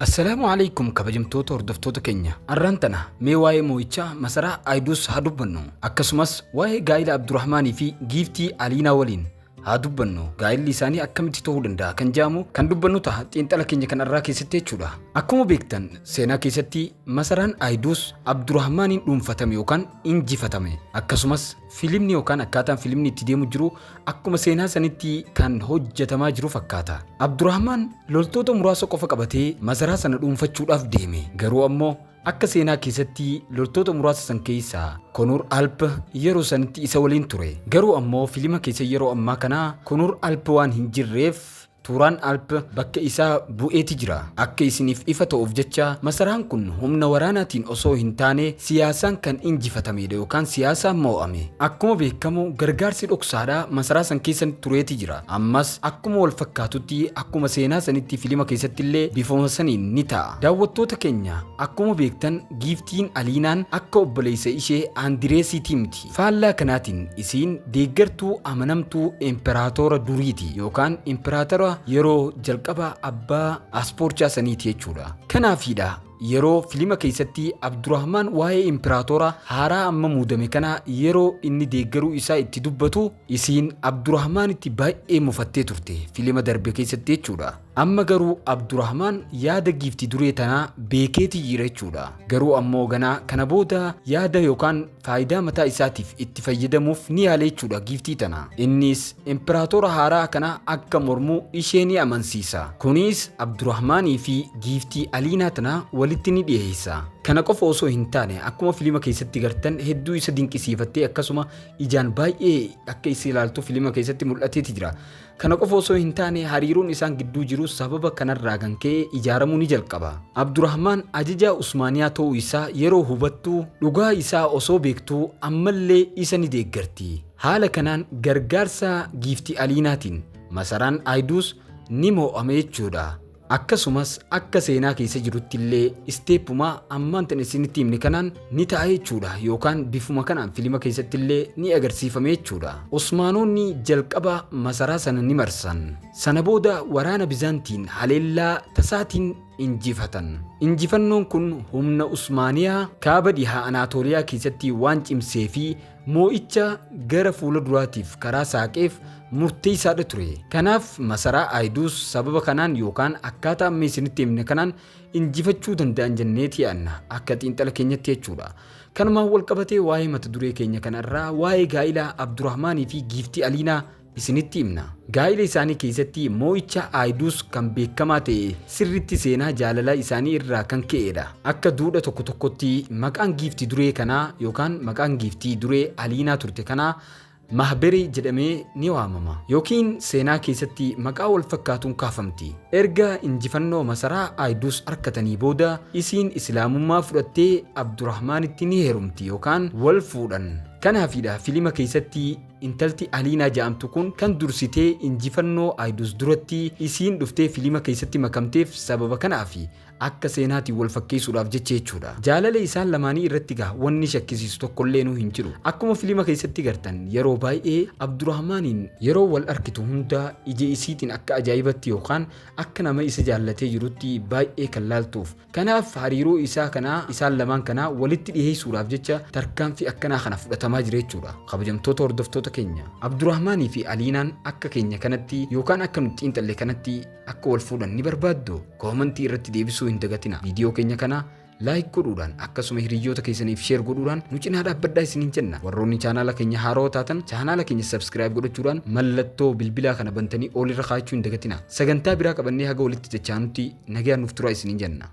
Assalaamu alaykum kabajamtoota hordoftoota keenya. Arraantana mee waa'ee moo'ichaa masaraa Aayidus haa dubbannu. Akkasumas waa'ee gaa'ila Abdurrahmaanii fi giiftii Aliinaa waliin haa dubbannu. Gaa'illi isaanii akkamitti ta'uu danda'a kan jedhamu kan dubbannu ta'a xiinxala keenya kan irraa keessatti jechuudha. Akkuma beektan seenaa keessatti masaraan Aayidus Abdurrahmaaniin dhuunfatame yookaan injifatame. Akkasumas filimni yookaan akkaataan filimni itti deemu jiru akkuma seenaa sanitti kan hojjetamaa jiru fakkaata. Abdurrahmaan loltoota muraasa qofa qabatee masaraa sana dhuunfachuudhaaf deeme. Garuu ammoo akka seenaa keessatti loltoota muraasa san keessaa Koonur Alp yeroo sanitti isa waliin ture. Garuu ammoo filima keessa yeroo ammaa kana Koonur Alp waan hin jirreef Tuuraan Alp bakka isaa bu'eeti jira. Akka isiniif ifa ta'uuf jecha masaraan kun humna waraanaatiin osoo hin taane siyaasaan kan injifatamedha yookaan siyaasaan mo'ame. Akkuma beekamu gargaarsi dhoksaadhaa masaraa san keessa tureeti jira. Ammas akkuma wal fakkaatutti akkuma seenaa sanitti filima keessatti illee bifuma saniin ni ta'a. Daawwattoota keenya akkuma beektan giiftiin Aliinaan akka obboleessa ishee Andireesiitii miti. Faallaa kanaatiin isiin deeggartuu amanamtuu imperaatora duriiti yookaan imperaatora yeroo jalqaba abbaa aspoorchaa saniiti jechuudha. Kanaafidha yeroo filima keessatti Abdurrahmaan waa'ee imperaatora haaraa amma muudame kana yeroo inni deeggaruu isaa itti dubbatu isiin Abdurrahmaanitti baay'ee mufattee turte filima darbe keessatti jechuudha. Amma garuu Abdurrahmaan yaada giiftii duree tanaa beekeeti jira jechuudha. Garuu ammoo ganaa kana booda yaada yookaan faayidaa mataa isaatiif itti fayyadamuuf ni yaala jechuudha giiftii tana. Innis imperaatora haaraa kana akka mormuu ishee ni amansiisa. Kunis Abdurrahmaanii fi giiftii Aliinaa tana walitti ni dhiyeessa. Kana qofa osoo hin taane akkuma filima keessatti gartan hedduu isa dinqisiifattee akkasuma ijaan baay'ee akka isa ilaaltu filima keessatti mul'ateeti jira. Kana qofa osoo hin taane hariiroon isaan gidduu jiru sababa kanarraa kan ka'e ijaaramuu ni jalqaba. Abdurrahmaan ajajaa Usmaaniyaa ta'uu isaa yeroo hubattu dhugaa isaa osoo beektuu ammallee isa ni deeggarti. Haala kanaan gargaarsa giiftii Aliinaatiin masaraan Aayidus ni mo'ame jechuudha. Akkasumas akka seenaa keessa jirutti illee isteeppuma ammaan tan isinitti himne kanaan ni ta'a jechuudha yookaan bifuma kanaan filima keessatti illee ni agarsiifame jechuudha. Osmaanonni jalqaba masaraa sana ni marsan. Sana booda waraana Bizaantiin haleellaa tasaatiin injifatan. Injifannoon kun humna Usmaaniyaa kaaba dhihaa Anaatooliyaa keessatti waan cimsee fi moo'icha gara fuula duraatiif karaa saaqeef murteessaadha ture. Kanaaf masaraa Aayidus sababa kanaan yookaan akkaataa amma isinitti himne kanaan injifachuu danda'an jenneeti yaadna akka xiinxala keenyatti jechuudha. Kanumaan wal qabatee waa'ee mata duree keenya kanarraa waa'ee gaa'ila Abdurrahmaanii fi giiftii Aliinaa isinitti himna. Gaa'ila isaanii keessatti moo'icha Aayidus kan beekamaa ta'e sirritti seenaa jaalalaa isaanii irraa kan ka'edha. Akka duudha tokko tokkotti maqaan giiftii duree kanaa yookaan maqaan giiftii duree Aliinaa turte kanaa Mahberii jedhamee ni waamama yookiin seenaa keessatti maqaa wal fakkaatuun kaafamti. Erga injifannoo masaraa Aayidus arkatanii booda isiin islaamummaa fudhattee Abdurrahmaanitti ni heerumti yookaan wal fuudhan. Kanaafidha filima keessatti intalti Aliinaa jedhamtu kun kan dursitee injifannoo Aayidus duratti isiin dhuftee filima keessatti makamteef sababa kanaafi akka seenaatti wal fakkeessuudhaaf jechuudha. Jaalala isaan lamaanii irratti gaa wanni shakkisiisu tokkollee hin jiru. Akkuma filima keessatti gartan yeroo baay'ee Abdurrahmaaniin yeroo wal arkitu hunda ija isiitiin akka ajaa'ibatti yookaan akka nama isa jaallatee jirutti baay'ee kan laaltuuf. Kanaaf hariiroo isaa kanaa isaan lamaan kanaa walitti dhiyeessuudhaaf jecha tarkaanfii akkanaa kana fudhatamaa jira jechuudha. Kabajamtoota hordoftoota keenya Abdurrahmaanii fi Aliinaan akka keenya kanatti yookaan akka nuti xiinxalle kanatti akka wal fuudhan ni barbaaddu. Koomentii irratti deebisuu hin dagatina. Viidiyoo keenya kana laayik godhuudhaan akkasuma hiriyoota keessaniif sheer godhuudhaan nu cinaa dhaabbadhaa isiniin jenna. Warroonni chaanaala keenya haaraa taatan chaanaala keenya subscribe godhachuudhaan mallattoo bilbilaa kana bantanii ol irra kaa'achuu hin dagatina. Sagantaa biraa qabannee haga walitti jechaanutti nagaan nuuf turaa isiniin jenna.